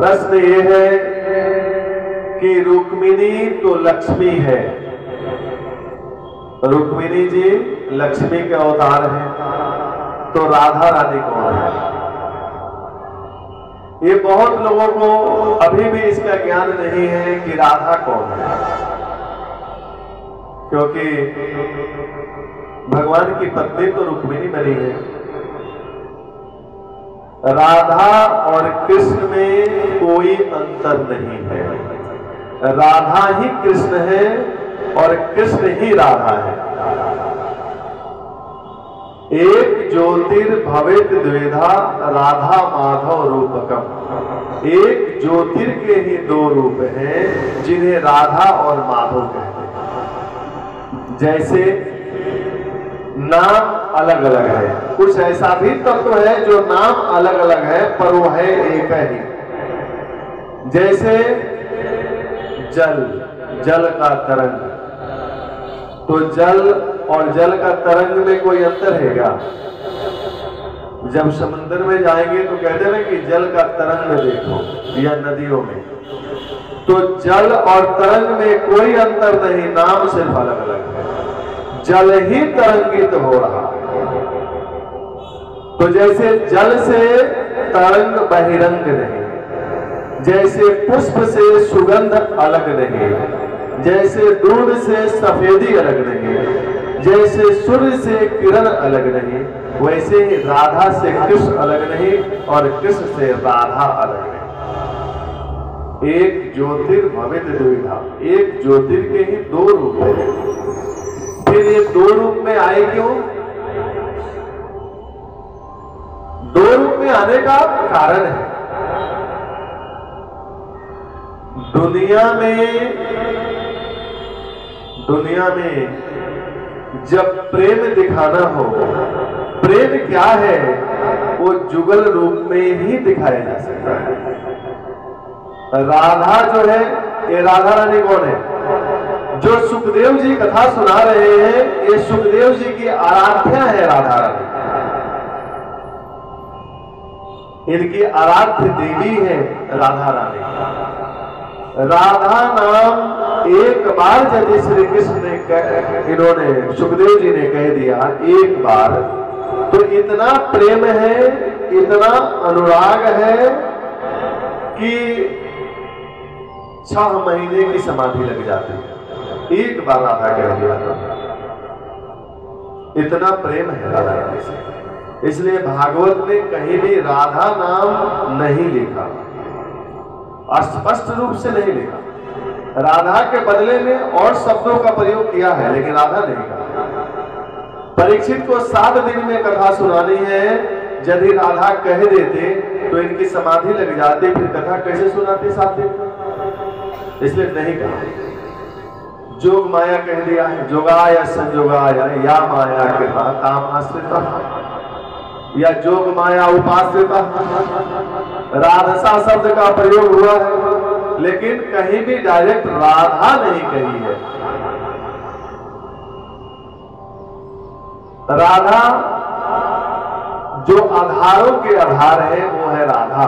प्रश्न ये है कि रुक्मिणी तो लक्ष्मी है, रुक्मिणी जी लक्ष्मी के अवतार हैं, तो राधा रानी कौन है? ये बहुत लोगों को अभी भी इसका ज्ञान नहीं है कि राधा कौन है, क्योंकि भगवान की पत्नी तो रुक्मिणी बनी है। राधा और कृष्ण में कोई अंतर नहीं है, राधा ही कृष्ण है और कृष्ण ही राधा है। एक ज्योतिर्भवेत द्विधा राधा माधव रूपकम, एक ज्योतिर के ही दो रूप हैं जिन्हें राधा और माधव कहते हैं। जैसे नाम अलग अलग है, कुछ ऐसा भी तत्व है जो नाम अलग अलग है पर वो है एक ही। जैसे जल, जल का तरंग, तो जल और जल का तरंग में कोई अंतर है क्या? जब समुद्र में जाएंगे तो कहते हैं कि जल का तरंग देखो, या नदियों में, तो जल और तरंग में कोई अंतर नहीं, नाम सिर्फ अलग अलग है। जल ही तरंगित हो रहा है। तो जैसे जल से तरंग बहिरंग नहीं, जैसे पुष्प से सुगंध अलग नहीं, जैसे दूध से सफेदी अलग नहीं, जैसे सूर्य से किरण अलग नहीं, वैसे ही राधा से कृष्ण अलग नहीं और कृष्ण से राधा अलग नहीं। एक ज्योतिर्भवेत द्विधा, एक ज्योतिर के ही दो रूप है। फिर ये दो रूप में आए क्यों? दो रूप में आने का कारण है, दुनिया में जब प्रेम दिखाना हो, प्रेम क्या है वो जुगल रूप में ही दिखाया जा सकता है। राधा जो है, ये राधा रानी कौन है? जो सुखदेव जी कथा सुना रहे हैं, ये सुखदेव जी की आराध्या है राधा रानी, इनकी आराध्य देवी है राधा रानी। राधा नाम एक बार यदि श्री कृष्ण ने इन्होंने सुखदेव जी ने कह दिया एक बार, तो इतना प्रेम है, इतना अनुराग है कि 6 महीने की समाधि लग जाती है। एक बार राधा कह दिया, इतना प्रेम है राधा रानी से। इसलिए भागवत में कहीं भी राधा नाम नहीं लिखा, स्पष्ट रूप से नहीं लिखा। राधा के बदले में और शब्दों का प्रयोग किया है, लेकिन राधा नहीं कहा। परीक्षित को 7 दिन में कथा सुनानी है, यदि राधा कह देते तो इनकी समाधि लग जाती, फिर कथा कैसे सुनाते 7 दिन? इसलिए नहीं कहा। जोग माया कह दिया है, जोगाया संजोगाया या माया कृपा काम आश्रिता, या जोग माया उपाश्रिता। राधसा शब्द का प्रयोग हुआ है, लेकिन कहीं भी डायरेक्ट राधा नहीं कही है। राधा जो आधारों के आधार है वो है राधा।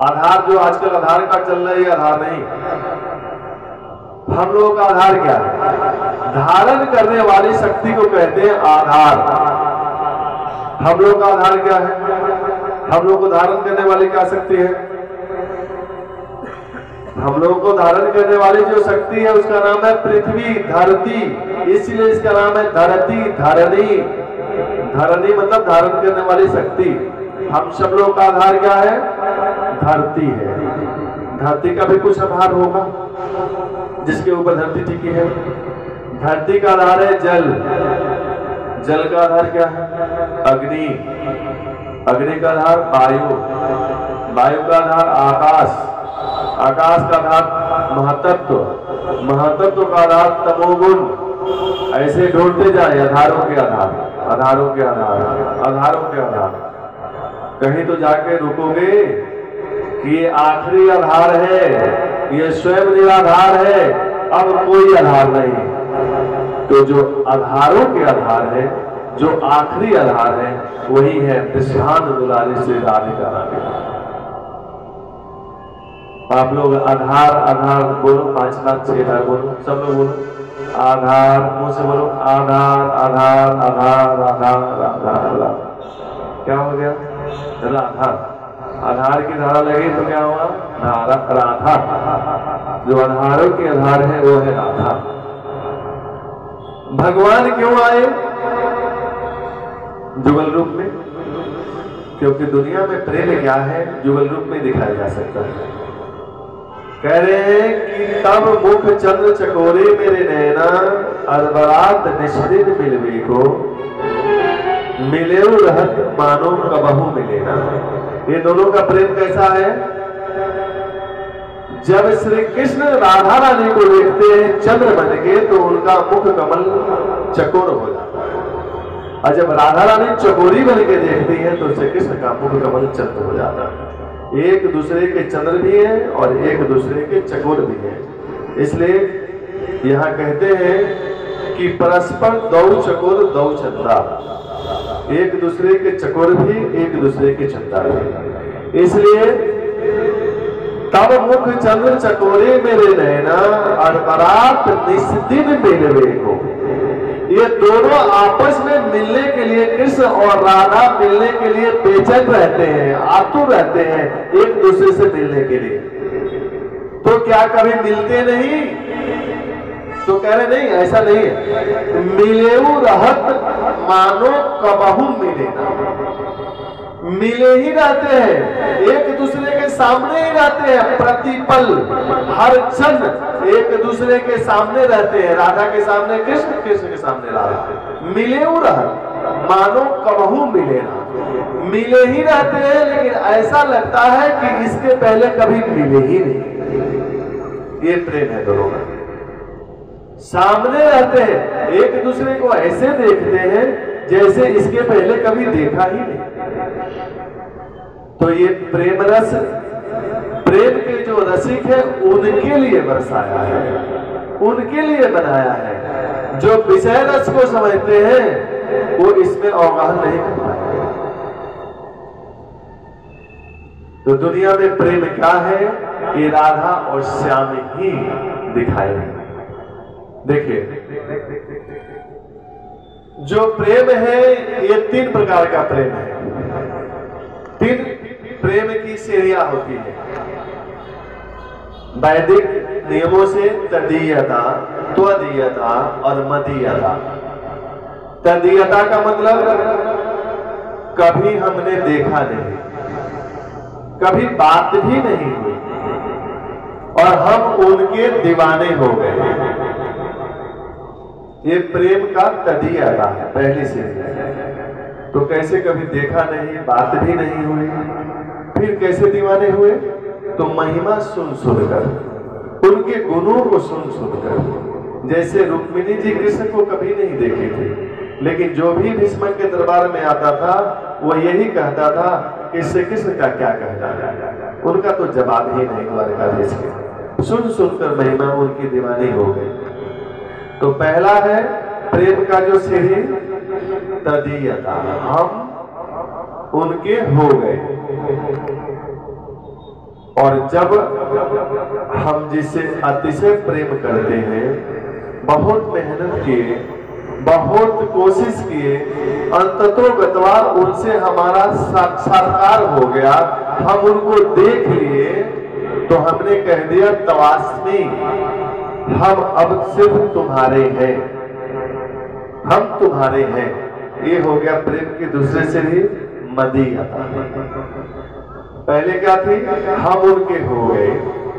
आधार जो आजकल आधार कार्ड चल रहा है, ये आधार नहीं। हम लोगों का आधार क्या है? धारण करने वाली शक्ति को कहते हैं आधार। हम लोग का आधार क्या है? हम लोग को धारण करने वाली क्या शक्ति है? हम लोग को धारण करने वाली जो शक्ति है उसका नाम है पृथ्वी, धरती। इसलिए इसका नाम है धरती, धरणी। धरणी मतलब धारण करने वाली शक्ति। हम सब लोग का आधार क्या है? धरती है। धरती का भी कुछ आधार होगा जिसके ऊपर धरती टिकी है। धरती का आधार है जल, जल का आधार क्या है? अग्नि, अग्नि का आधार वायु, वायु का आधार आकाश, आकाश का आधार महतत्व, महतत्व का आधार तमोगुण। ऐसे ढूंढते जाए आधारों के आधार, आधारों के आधार, आधारों के आधार। कहीं तो जाके रुकोगे कि ये आखिरी आधार है, ये स्वयं निराधार है, अब कोई आधार नहीं। तो जो आधारों के आधार है, जो आखिरी आधार है, वही है विश्वान दुलारी श्री राधिका रानी। आप लोग आधार आधार बोलो, 5 लाख 6 लाख बोलो, सब लोग बोलो आधार, मुंह से बोलो आधार आधार आधार आधार आधार। क्या हो गया? राधा। आधार की धारा लगी तो क्या हुआ? राधा। जो आधारों के आधार है वो है राधा। भगवान क्यों आए जुगल रूप में? क्योंकि दुनिया में प्रेम क्या है जुगल रूप में दिखाया जा सकता है। कह रहे हैं कि तब मुख चंद्र चकोरे मेरे नैना, अरबरात निश्चित मिलवे को, मिले रहत मानो कबहू मिलेना। ये दोनों का प्रेम कैसा है? जब श्री कृष्ण राधा रानी को देखते हैं चंद्र बन के तो उनका मुख कमल चकोर हो जाता है, और जब राधा रानी चकोरी बन के देखती है तो श्री कृष्ण का मुख कमल चंद्र हो जाता है। एक दूसरे के चंद्र भी हैं और एक दूसरे के चकोर भी हैं। इसलिए यहाँ कहते हैं कि परस्पर दौ चकोर दौ चंदा, एक दूसरे के चकोर भी एक दूसरे के चंदा भी। इसलिए तब मुख चंद्र चकोरे मेरे नैना, अरबरात निस्दिन मिलवे को। ये दोनों आपस में मिलने के लिए, कृष्ण और राधा मिलने के लिए बेचैन रहते हैं, आतुर रहते हैं एक दूसरे से मिलने के लिए। तो क्या कभी मिलते नहीं? तो कह रहे नहीं, ऐसा नहीं है। मिलेऊ रहत मानो कबहू मिलेना। मिले ही रहते हैं, एक दूसरे के सामने ही रहते हैं, प्रतिपल हर क्षण एक दूसरे के सामने रहते हैं। राधा के सामने कृष्ण, कृष्ण के सामने राधा। मिले रहत मानो कबहू मिलेना। मिले ही रहते हैं, लेकिन ऐसा लगता है कि इसके पहले कभी मिले ही नहीं। ये प्रेम है दोनों का। सामने रहते हैं, एक दूसरे को ऐसे देखते हैं जैसे इसके पहले कभी देखा ही नहीं। तो ये प्रेम रस, प्रेम के जो रसिक है उनके लिए बरसाया है, उनके लिए बनाया है। जो विषय रस को समझते हैं वो इसमें अवगाहन नहीं कर पाए। तो दुनिया में प्रेम क्या है? ये राधा और श्याम ही दिखाए। देखिए, जो प्रेम है ये 3 प्रकार का प्रेम है। 3 प्रेम की सीढ़ियां होती है वैदिक नियमों से। तदीयता, त्वदीयता और मदीयता। तदीयता का मतलब कभी हमने देखा नहीं, कभी बात भी नहीं हुई और हम उनके दीवाने हो गए। ये प्रेम का तदीयता है, पहली सीढ़ी। तो कैसे कभी देखा नहीं, बात भी नहीं हुई, फिर कैसे दीवाने हुए? तो महिमा सुन सुनकर, उनके गुणों को सुन सुनकर। जैसे रुक्मिणी जी कृष्ण को कभी नहीं देखे थे, लेकिन जो भी भीष्म के दरबार में आता था वो यही कहता था कि श्री कृष्ण का क्या कहना है। उनका तो जवाब ही नहीं द्वारकाधीश के। सुन सुनकर महिमा उनकी दीवानी हो गई। तो पहला है प्रेम का जो सीढ़ी, तदीयता, हम उनके हो गए। और जब हम जिससे अतिशय प्रेम करते हैं, बहुत मेहनत किए, बहुत कोशिश किए, अंततोगत्वा उनसे हमारा साक्षात्कार हो गया, हम उनको देख लिए, तो हमने कह दिया तवास्मी, हम अब सिर्फ तुम्हारे हैं, हम तुम्हारे हैं। ये हो गया प्रेम की दूसरे सीढ़ी, मदीयता। पहले क्या थी? हम उनके हो गए,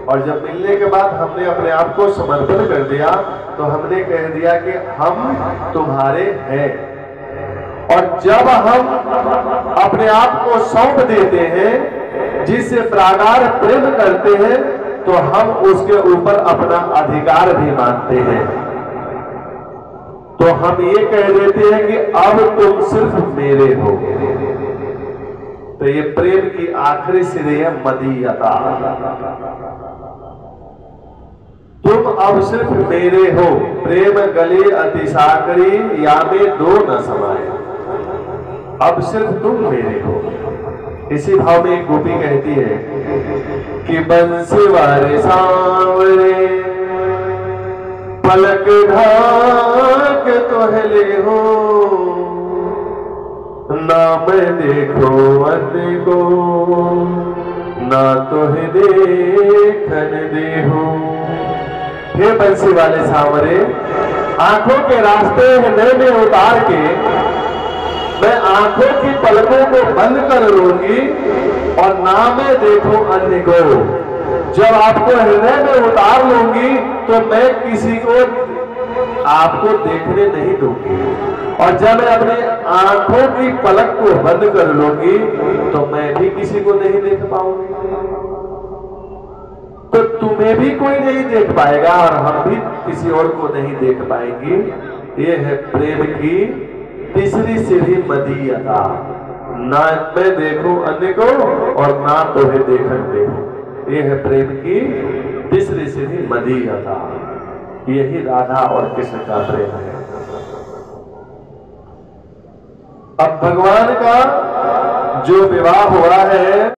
और जब मिलने के बाद हमने अपने आप को समर्पण कर दिया तो हमने कह दिया कि हम तुम्हारे हैं। और जब हम अपने आप को सौंप देते हैं, जिससे प्रागार प्रेम करते हैं, तो हम उसके ऊपर अपना अधिकार भी मानते हैं। तो हम ये कह देते हैं कि अब तुम सिर्फ मेरे हो। तो ये प्रेम की आखिरी सीढ़ी है, मदीयता। तुम अब सिर्फ मेरे हो। प्रेम गले अतिसाकरी, या में दो न समाये। अब सिर्फ तुम मेरे हो। इसी भाव में एक गोपी कहती है कि बंसी वाले सांवरे पलक ढाक तोहले हो, ना मैं देखो अन्य को, ना तोहे देखन दे हो। हे बंसी वाले सांवरे, आंखों के रास्ते हृदय में उतार के मैं आंखों की पलकों को बंद कर लूंगी और ना मैं देखूं अन्य को। जब आपको हृदय में उतार लूंगी तो मैं किसी को आपको देखने नहीं दूंगी, और जब मैं अपनी आंखों की पलक को बंद कर लूंगी तो मैं भी किसी को नहीं देख पाऊंगी, तो तुम्हें भी कोई नहीं देख पाएगा और हम भी किसी और को नहीं देख पाएंगे। ये है प्रेम की तीसरी सीढ़ी मदीयता, ना मैं देखूं अन्य को और ना तोहे देखन दे। ये है प्रेम की तीसरी सीढ़ी मदीयता। यही राधा और कृष्ण का प्रेम है। अब भगवान का जो विवाह हो रहा है